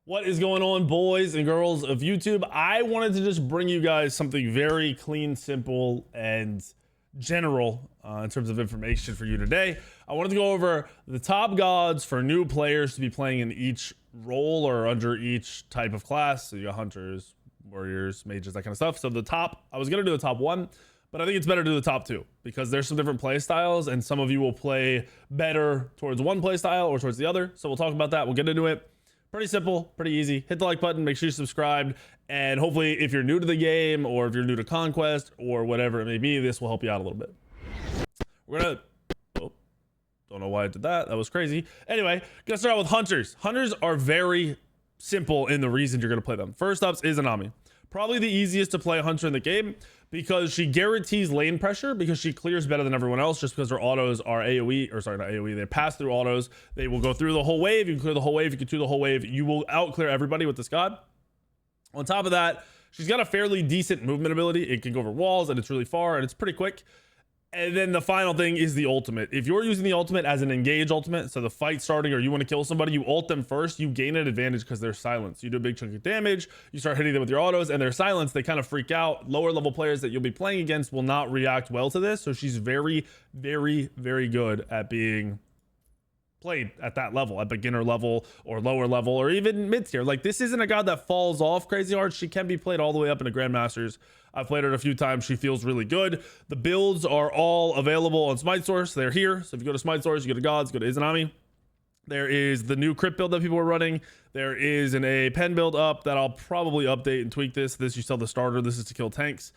What is going on, boys and girls of YouTube? I wanted to just bring you guys something very clean, simple, and general in terms of information for you today. I wanted to go over the top gods for new players to be playing in each role or under each type of class. So you got hunters, warriors, mages, that kind of stuff. So I was going to do the top one, but I think it's better to do the top two because there's some different play styles and some of you will play better towards one play style or towards the other. So we'll talk about that. We'll get into it. Pretty simple, pretty easy. Hit the like button, make sure you subscribe, and hopefully if you're new to the game or if you're new to Conquest or whatever it may be, this will help you out a little bit. We're gonna, don't know why I did that. That was crazy. Anyway, gonna start out with hunters. Hunters are very simple in the reason you're gonna play them. First up is Anami. Probably the easiest to play hunter in the game because she guarantees lane pressure because she clears better than everyone else just because her autos are AoE, or sorry, not AoE, they pass through autos. They will go through the whole wave. You can clear the whole wave, you can do the whole wave. You will out clear everybody with this god. On top of that, she's got a fairly decent movement ability. It can go over walls and it's really far and it's pretty quick. And then the final thing is the ultimate. If you're using the ultimate as an engage ultimate, so the fight starting or you want to kill somebody, you ult them first, you gain an advantage because they're silenced. You do a big chunk of damage, you start hitting them with your autos and they're silenced, they kind of freak out. Lower level players that you'll be playing against will not react well to this. So she's very, very, very good at being played at that level, at beginner level or lower level or even mid tier. Like, this isn't a god that falls off crazy hard. She can be played all the way up into grandmasters. I've played her a few times. She feels really good. The builds are all available on Smite Source. They're here. So if you go to Smite Source, you go to gods, go to Izanami. There is the new crypt build that people are running. There is a pen build up that I'll probably update and tweak this. You sell the starter. This is to kill tanks.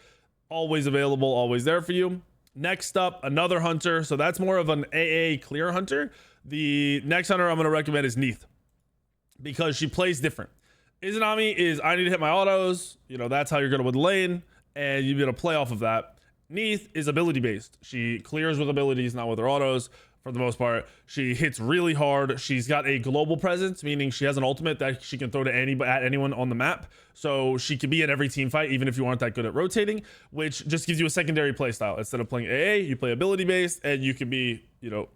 Always available, always there for you. Next up, another hunter. So that's more of an AA clear hunter. The next hunter I'm going to recommend is Neith because she plays different. Izanami is, I need to hit my autos. You know, that's how you're going to win the lane and you're going to play off of that. Neith is ability based. She clears with abilities, not with her autos for the most part. She hits really hard. She's got a global presence, meaning she has an ultimate that she can throw to anyone on the map. So she can be in every team fight, even if you aren't that good at rotating, which just gives you a secondary play style. Instead of playing AA, you play ability based and you can be, you know,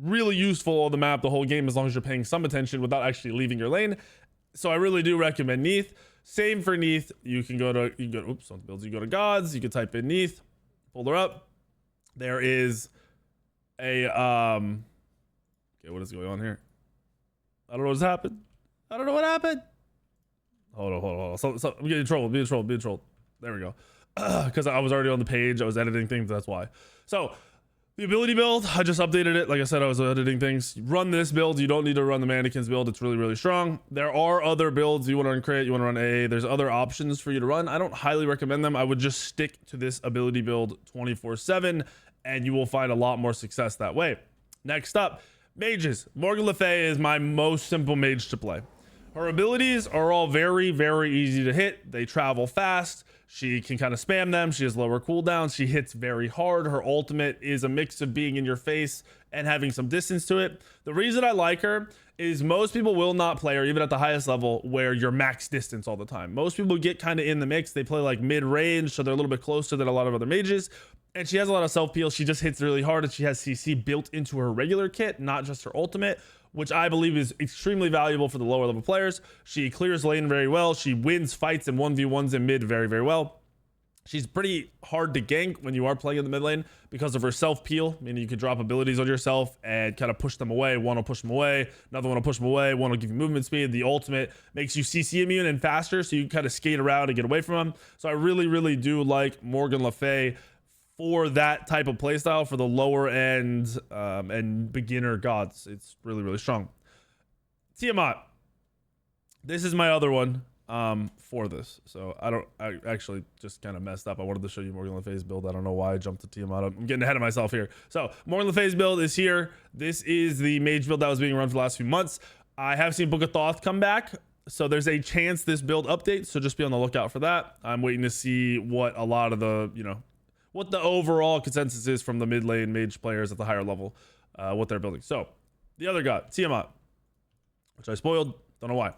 really useful on the map the whole game as long as you're paying some attention without actually leaving your lane. So I really do recommend Neith. Same for Neith. You can go to oops, on builds, you go to gods, you can type in Neith, pull her up. There is a okay, what is going on here? I don't know what's happened. I don't know what happened. Hold on. So I'm getting trolled, being trolled. There we go. Because I was already on the page, I was editing things, that's why. So the ability build, I just updated it. Like I said, I was editing things. Run this build. You don't need to run the mannequins build. It's really, really strong. There are other builds. You want to run crit, you want to run AA. There's other options for you to run. I don't highly recommend them. I would just stick to this ability build 24/7 and you will find a lot more success that way. Next up, mages. Morgan Le Fay is my most simple mage to play. Her abilities are all very, very easy to hit. They travel fast. She can kind of spam them. She has lower cooldowns. She hits very hard. Her ultimate is a mix of being in your face and having some distance to it. The reason I like her is most people will not play her, even at the highest level, where you're max distance all the time. Most people get kind of in the mix. They play like mid-range, so they're a little bit closer than a lot of other mages. And she has a lot of self-peel. She just hits really hard, and she has CC built into her regular kit, not just her ultimate, which I believe is extremely valuable for the lower level players. She clears lane very well. She wins fights in 1v1s in mid very, very well. She's pretty hard to gank when you are playing in the mid lane because of her self-peel, meaning you can drop abilities on yourself and kind of push them away. One will push them away, another one will push them away, one will give you movement speed. The ultimate makes you CC immune and faster, so you can kind of skate around and get away from them. So I really, really do like Morgan Le Fay for that type of playstyle for the lower end and beginner gods. It's really, really strong. Tiamat. This is my other one for this. So I actually just kind of messed up. I wanted to show you Morgan Le Fay's build. I don't know why I jumped to Tiamat. I'm getting ahead of myself here. So Morgan Le Fay's build is here. This is the mage build that was being run for the last few months. I have seen Book of Thoth come back. So there's a chance this build updates. So just be on the lookout for that. I'm waiting to see what a lot of the, you know, what the overall consensus is from the mid lane mage players at the higher level, what they're building. So the other god, Tiamat, which I spoiled, don't know why.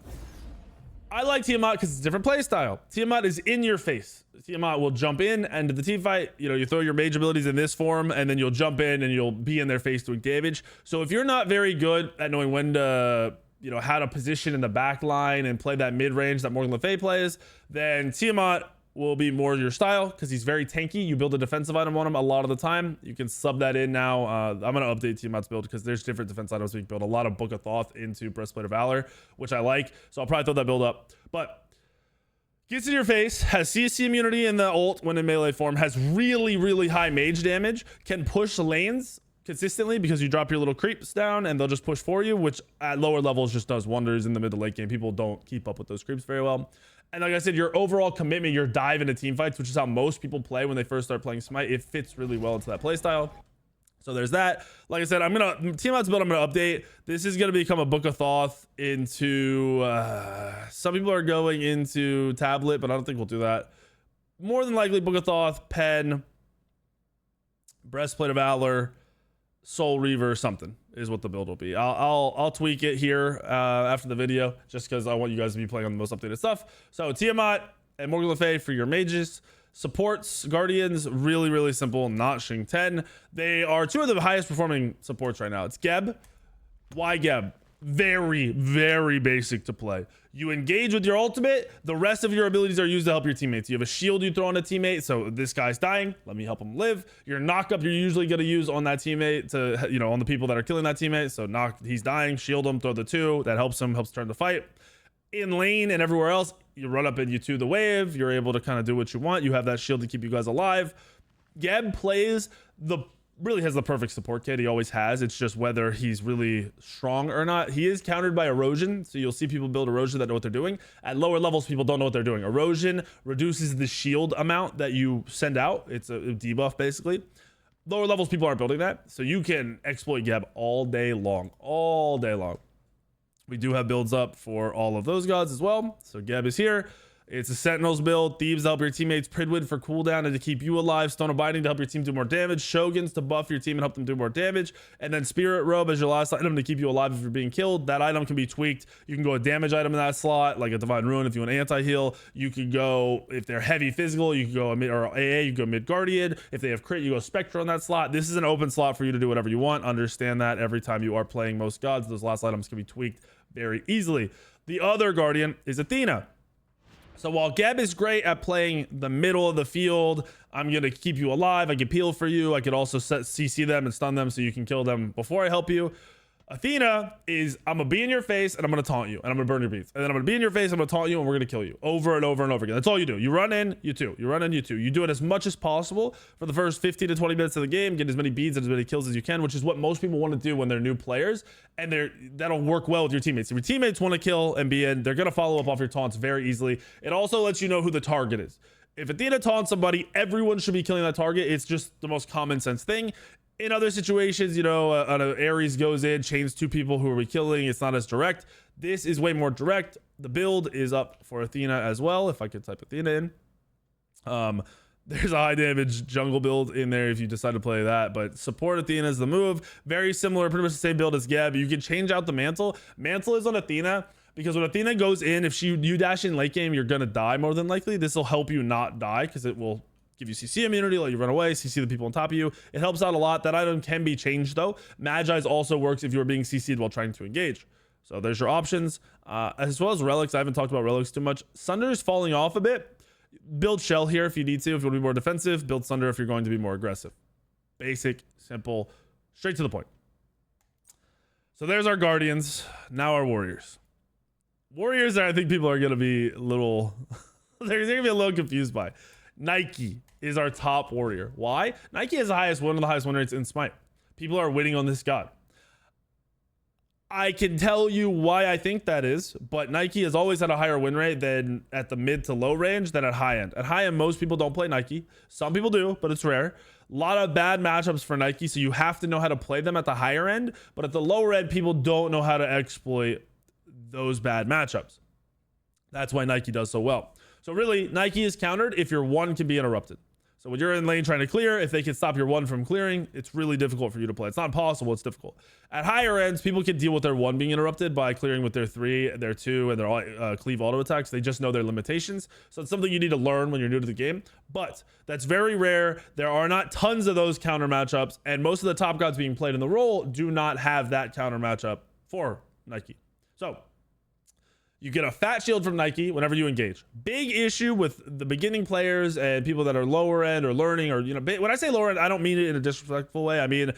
I like Tiamat because it's a different play style. Tiamat is in your face. Tiamat will jump in and to the team fight, you know, you throw your mage abilities in this form and then you'll jump in and you'll be in their face doing damage. So if you're not very good at knowing when to you know, how to position in the back line and play that mid range that Morgan Le Fay plays, then Tiamat will be more your style because he's very tanky. You build a defensive item on him a lot of the time. You can sub that in now. I'm going to update Tiamat's build because there's different defense items we can build. A lot of Book of Thoth into Breastplate of Valor, which I like. So I'll probably throw that build up. But gets in your face, has CC immunity in the ult when in melee form, has really, really high mage damage, can push lanes consistently because you drop your little creeps down and they'll just push for you, which at lower levels just does wonders in the mid to late game. People don't keep up with those creeps very well. And like I said, your overall commitment, your dive into team fights, which is how most people play when they first start playing Smite, it fits really well into that play style. So there's that. Like I said, Tiamat's build I'm gonna update. This is gonna become a Book of Thoth into some people are going into tablet, but I don't think we'll do that. More than likely Book of Thoth, Pen, Breastplate of Valor, Soul Reaver, something is what the build will be. I'll tweak it here after the video just because I want you guys to be playing on the most updated stuff. So Tiamat and Morgan Le Fay for your mages. Supports, Guardians, really, really simple, not Shing 10. They are two of the highest performing supports right now. It's Geb. Why Geb? Very, very basic to play. You engage with your ultimate, the rest of your abilities are used to help your teammates. You have a shield you throw on a teammate, so this guy's dying, let me help him live. Your knock up you're usually going to use on that teammate to, you know, on the people that are killing that teammate. So he's dying, shield him, throw the 2, that helps him, helps turn the fight. In lane and everywhere else, you run up and you 2 the wave, you're able to kind of do what you want. You have that shield to keep you guys alive. Geb really has the perfect support kit. He always has. It's just whether he's really strong or not. He is countered by erosion, so you'll see people build erosion that know what they're doing. At lower levels, people don't know what they're doing. Erosion reduces the shield amount that you send out. It's a debuff basically. Lower levels, people aren't building that, so you can exploit Geb all day long. We do have builds up for all of those gods as well. So Geb is here. It's a Sentinels build. Thieves to help your teammates. Pridwood for cooldown and to keep you alive. Stone of Binding to help your team do more damage. Shoguns to buff your team and help them do more damage. And then Spirit Robe as your last item to keep you alive if you're being killed. That item can be tweaked. You can go a damage item in that slot, like a Divine Ruin if you want anti-heal. You could go, if they're heavy physical, you can go mid, or AA, you go mid Guardian. If they have crit, you go Spectre on that slot. This is an open slot for you to do whatever you want. Understand that every time you are playing most gods, those last items can be tweaked very easily. The other Guardian is Athena. So while Geb is great at playing the middle of the field, I'm going to keep you alive. I can peel for you. I could also CC them and stun them so you can kill them before I help you. Athena is, I'm going to be in your face and I'm going to taunt you and I'm going to burn your beats. And then I'm going to be in your face, I'm going to taunt you and we're going to kill you over and over and over again. That's all you do. You run in, you 2. You run in, you 2. You do it as much as possible for the first 15 to 20 minutes of the game. Get as many beads and as many kills as you can, which is what most people want to do when they're new players. And that'll work well with your teammates. If your teammates want to kill and be in, they're going to follow up off your taunts very easily. It also lets you know who the target is. If Athena taunts somebody, everyone should be killing that target. It's just the most common sense thing. In other situations, you know, Ares goes in, chains 2 people who are we killing. It's not as direct. This is way more direct. The build is up for Athena as well. If I could type Athena in. There's a high damage jungle build in there if you decide to play that, but support Athena is the move. Very similar, pretty much the same build as Geb. You can change out the mantle. Mantle is on Athena because when Athena goes in, if you dash in late game, you're going to die more than likely. This will help you not die because it will give you CC immunity, let you run away, CC the people on top of you. It helps out a lot. That item can be changed though. Magi's also works if you're being CC'd while trying to engage. So there's your options. As well as relics. I haven't talked about relics too much. Sunder is falling off a bit. Build Shell here if you need to. If you want to be more defensive, build Sunder if you're going to be more aggressive. Basic, simple, straight to the point. So there's our Guardians. Now our Warriors. Warriors that I think people are going to be a little, they're going to be a little confused by. Nike is our top warrior. Why? Nike has one of the highest win rates in Smite. People are winning on this god. I can tell you why I think that is, but Nike has always had a higher win rate than at the mid to low range than at high end. At high end, most people don't play Nike. Some people do, but it's rare. A lot of bad matchups for Nike, so you have to know how to play them at the higher end, but at the lower end, people don't know how to exploit those bad matchups. That's why Nike does so well. So really, Nike is countered if your 1 can be interrupted. So when you're in lane trying to clear, if they can stop your 1 from clearing, it's really difficult for you to play. It's not impossible, it's difficult. At higher ends, people can deal with their 1 being interrupted by clearing with their 3, their 2, and their cleave auto attacks. They just know their limitations. So it's something you need to learn when you're new to the game. But that's very rare. There are not tons of those counter matchups, and most of the top gods being played in the role do not have that counter matchup for Nike. So you get a fat shield from Nike whenever you engage. Big issue with the beginning players and people that are lower end or learning, or, you know, when I say lower end, I don't mean it in a disrespectful way. I mean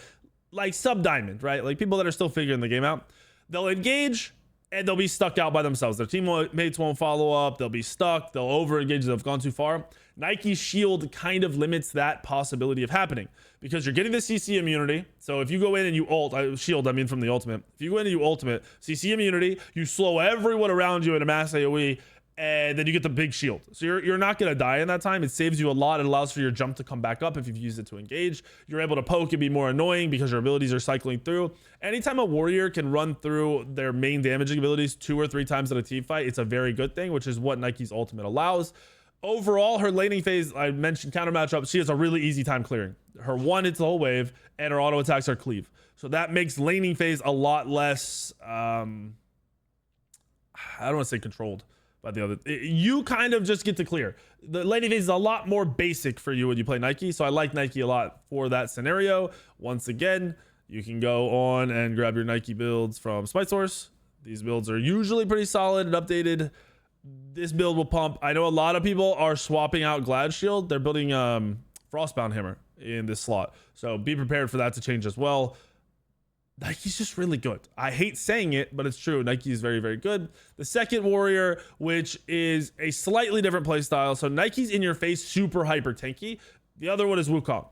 like sub diamond, right? Like people that are still figuring the game out. They'll engage and they'll be stuck out by themselves. Their teammates won't follow up. They'll be stuck. They'll over engage. They've gone too far. Nike's shield kind of limits that possibility of happening because you're getting the CC immunity. So if you go in and you shield, I mean from the ultimate. If you go in and you ultimate, CC immunity, you slow everyone around you in a mass AoE, and then you get the big shield. So you're not going to die in that time. It saves you a lot. It allows for your jump to come back up if you've used it to engage. You're able to poke and be more annoying because your abilities are cycling through. Anytime a warrior can run through their main damaging abilities 2 or 3 times in a team fight, it's a very good thing, which is what Nike's ultimate allows. Overall, her laning phase, I mentioned counter matchup, she has a really easy time clearing. Her 1 hits the whole wave, and her auto attacks are cleave. So that makes laning phase a lot less, I don't want to say controlled by the other. You kind of just get to clear. The laning phase is a lot more basic for you when you play Nike, so I like Nike a lot for that scenario. Once again, you can go on and grab your Nike builds from Smite Source. These builds are usually pretty solid and updated. This build will pump. I know a lot of people are swapping out Glad Shield. They're building Frostbound Hammer in this slot, so be prepared for that to change as well. Nike's just really good. I hate saying it, but it's true. Nike is very, very good. The second warrior, which is a slightly different play style. So Nike's in your face, super hyper tanky. The other one is Wukong.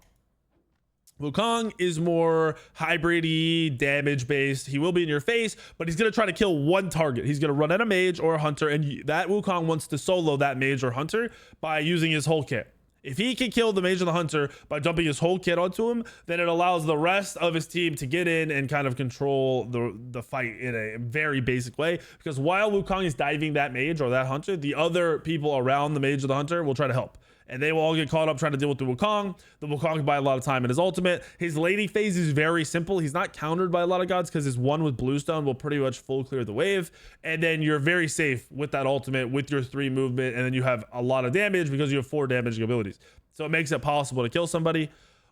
Wukong is more hybrid-y, damage-based. He will be in your face, but he's going to try to kill one target. He's going to run at a mage or a hunter, and that Wukong wants to solo that mage or hunter by using his whole kit. If he can kill the mage or the hunter by dumping his whole kit onto him, then it allows the rest of his team to get in and kind of control the fight in a very basic way. Because while Wukong is diving that mage or that hunter, the other people around the mage or the hunter will try to help. And they will all get caught up trying to deal with the Wukong. The Wukong can buy a lot of time in his ultimate. His laning phase is very simple. He's not countered by a lot of gods because his 1 with Bluestone will pretty much full clear the wave. And then you're very safe with that ultimate with your 3 movement. And then you have a lot of damage because you have 4 damaging abilities. So it makes it possible to kill somebody.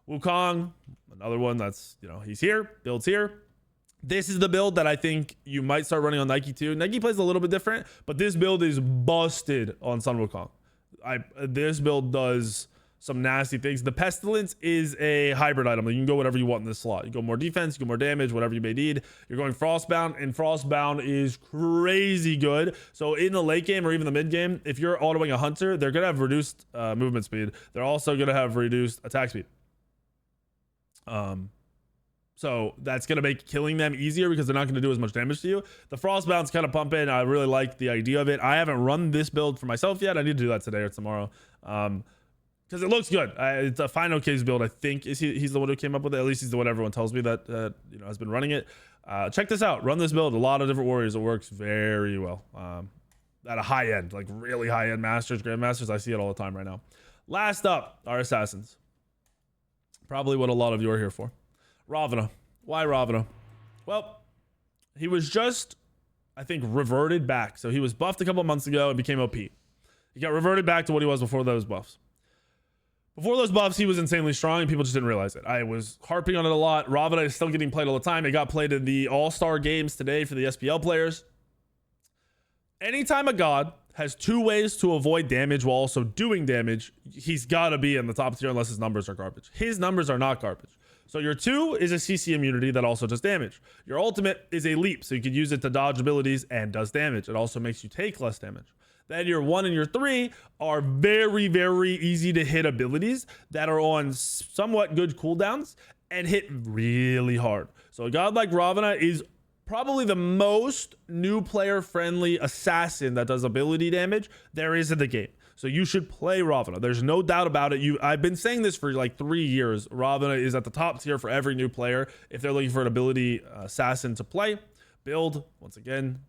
Wukong, another one that's, you know, he's here, builds here. This is the build that I think you might start running on Nike too. Nike plays a little bit different, but this build is busted on Sun Wukong. This build does some nasty things. The Pestilence is a hybrid item. You can go whatever you want in this slot. You go more defense, you go more damage, whatever you may need. You're going Frostbound, and Frostbound is crazy good. So in the late game or even the mid game, if you're autoing a hunter, they're going to have reduced movement speed. They're also going to have reduced attack speed. So that's going to make killing them easier because they're not going to do as much damage to you. The Frostbound's kind of pumping. I really like the idea of it. I haven't run this build for myself yet. I need to do that today or tomorrow because it looks good. It's a Final Case build, I think. He's the one who came up with it. At least he's the one everyone tells me that you know, has been running it. Check this out. Run this build. A lot of different warriors. It works very well at a high end, like really high end masters, grandmasters. I see it all the time right now. Last up are assassins. Probably what a lot of you are here for. Ravana. Why Ravana? Well, he was just, I think, reverted back. So he was buffed a couple of months ago and became OP. He got reverted back to what he was before those buffs. Before those buffs, he was insanely strong and people just didn't realize it. I was harping on it a lot. Ravana is still getting played all the time. It got played in the All-Star games today for the SPL players. Anytime a god has 2 ways to avoid damage while also doing damage, he's got to be in the top tier unless his numbers are garbage. His numbers are not garbage. So your 2 is a CC immunity that also does damage. Your ultimate is a leap, so you can use it to dodge abilities and does damage. It also makes you take less damage. Then your 1 and your 3 are very, very easy to hit abilities that are on somewhat good cooldowns and hit really hard. So a god like Ravana is probably the most new player friendly assassin that does ability damage there is in the game. So you should play Ravana. There's no doubt about it. I've been saying this for like 3 years. Ravana is at the top tier for every new player if they're looking for an ability assassin to play. Build, once again,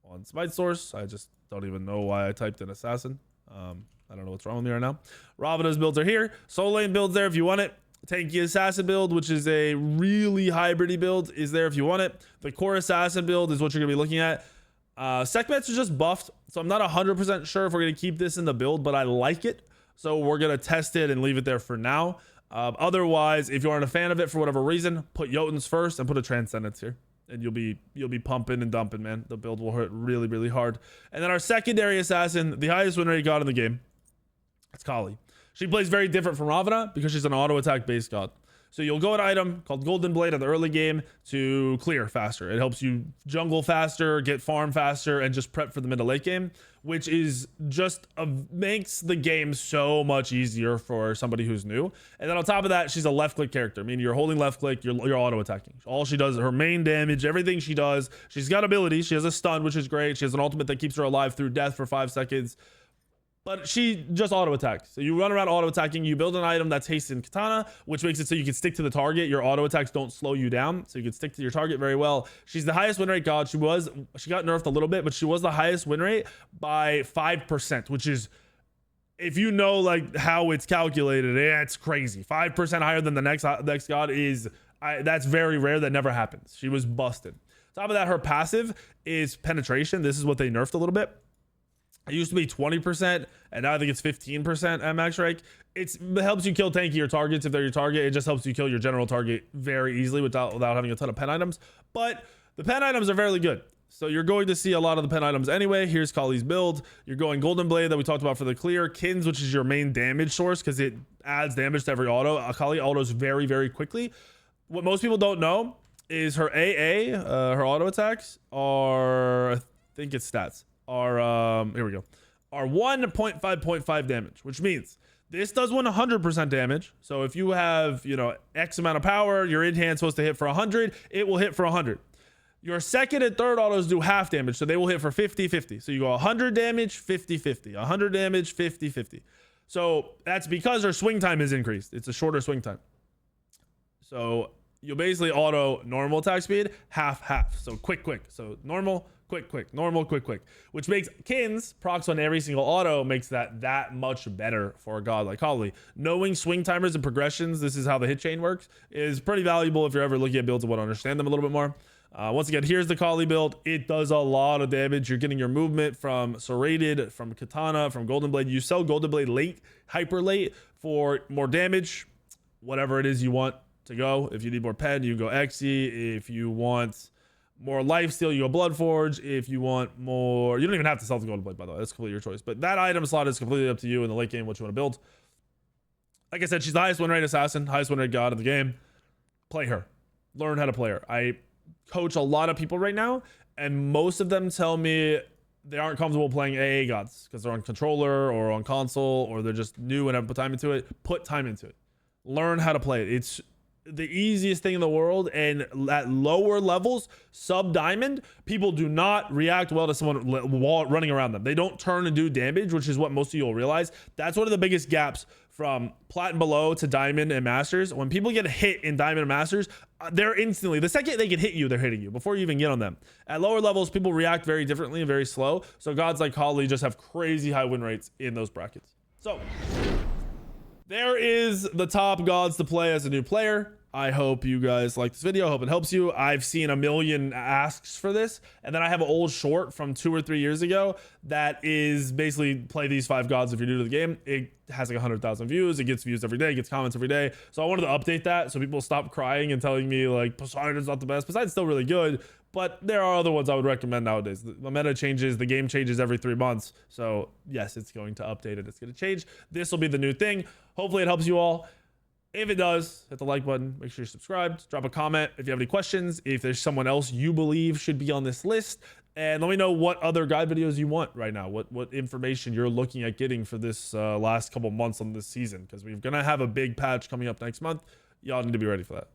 on Smite Source. I just don't even know why I typed in assassin. I don't know what's wrong with me right now. Ravana's builds are here. Soul Lane builds there if you want it. Tanky Assassin build, which is a really hybridy build, is there if you want it. The Core Assassin build is what you're going to be looking at. Sekhmet's is just buffed, so I'm not 100% sure if we're going to keep this in the build, but I like it, so we're going to test it and leave it there for now. Otherwise, if you aren't a fan of it for whatever reason, put Jotuns first and put a Transcendence here. and you'll be pumping and dumping, man. The build will hurt really, really hard. And then our secondary assassin, the highest win rate god in the game, it's Kali. She plays very different from Ravana because she's an auto attack based god. So you'll go an item called Golden Blade in the early game to clear faster. It helps you jungle faster, get farm faster, and just prep for the mid to late game, which is just makes the game so much easier for somebody who's new. And then on top of that, she's a left click character. I mean, you're holding left click, you're auto attacking. All she does, her main damage, everything she does, she's got ability. She has a stun, which is great. She has an ultimate that keeps her alive through death for 5 seconds. But she just auto attacks. So you run around auto attacking. You build an item that's hastened katana, which makes it so you can stick to the target. Your auto attacks don't slow you down, so you can stick to your target very well. She's the highest win rate god. She got nerfed a little bit, but she was the highest win rate by 5%, which is, if you know like how it's calculated, it's crazy. 5% higher than the next god is that's very rare. That never happens. She was busted. Top of that, her passive is penetration. This is what they nerfed a little bit. It used to be 20%, and now I think it's 15% at max rank. It helps you kill tankier targets if they're your target. It just helps you kill your general target very easily without having a ton of pen items. But the pen items are fairly good. So you're going to see a lot of the pen items anyway. Here's Kali's build. You're going Golden Blade that we talked about for the clear. Kins, which is your main damage source because it adds damage to every auto. Kali autos very, very quickly. What most people don't know is her AA, her auto attacks are, I think it's stats. Here we go, are 1.5.5 damage, which means this does 100% damage. So if you have, X amount of power, your in hand supposed to hit for 100, it will hit for 100. Your second and third autos do half damage, so they will hit for 50-50. So you go 100 damage, 50-50, 100 damage, 50-50. So that's because her swing time is increased. It's a shorter swing time. So you'll basically auto normal attack speed, half. So quick. So normal, quick, normal, quick, which makes Kins procs on every single auto makes that much better for a god like Kali. Knowing swing timers and progressions, this is how the hit chain works, is pretty valuable if you're ever looking at builds and want to understand them a little bit more. Once again, here's the Kali build. It does a lot of damage. You're getting your movement from Serrated, from Katana, from Golden Blade. You sell Golden Blade late, hyper late, for more damage, whatever it is you want to go. If you need more pen, you go Xe. If you want more lifesteal, you go Bloodforge. If you want more, you don't even have to sell the Golden Blade, by the way. That's completely your choice. But that item slot is completely up to you in the late game, what you want to build. Like I said, she's the highest win rate assassin, highest win rate god in the game. Play her. Learn how to play her. I coach a lot of people right now, and most of them tell me they aren't comfortable playing AA gods because they're on controller or on console, or they're just new and haven't put time into it. Put time into it. Learn how to play it. It's the easiest thing in the world, and at lower levels, sub diamond, people do not react well to someone running around them. They don't turn and do damage, which is what most of you will realize. That's one of the biggest gaps from plat and below to diamond and masters. When people get hit in diamond and masters, they're instantly, the second they can hit you, they're hitting you before you even get on them. At lower levels, people react very differently and very slow. So gods like Kali just have crazy high win rates in those brackets. So there is the top gods to play as a new player. I hope you guys like this video. I hope it helps you. I've seen a million asks for this, and then I have an old short from 2 or 3 years ago that is basically play these 5 gods if you're new to the game. It has like 100,000 views. It gets views every day, it gets comments every day. So I wanted to update that so people stop crying and telling me like Poseidon's not the best. Poseidon's still really good, but there are other ones I would recommend nowadays. The meta changes, the game changes every 3 months. So yes, it's going to update it. It's going to change. This will be the new thing. Hopefully it helps you all. If it does, hit the like button, make sure you're subscribed, drop a comment if you have any questions, if there's someone else you believe should be on this list, and let me know what other guide videos you want right now, what information you're looking at getting for this last couple months on this season, because we're going to have a big patch coming up next month. Y'all need to be ready for that.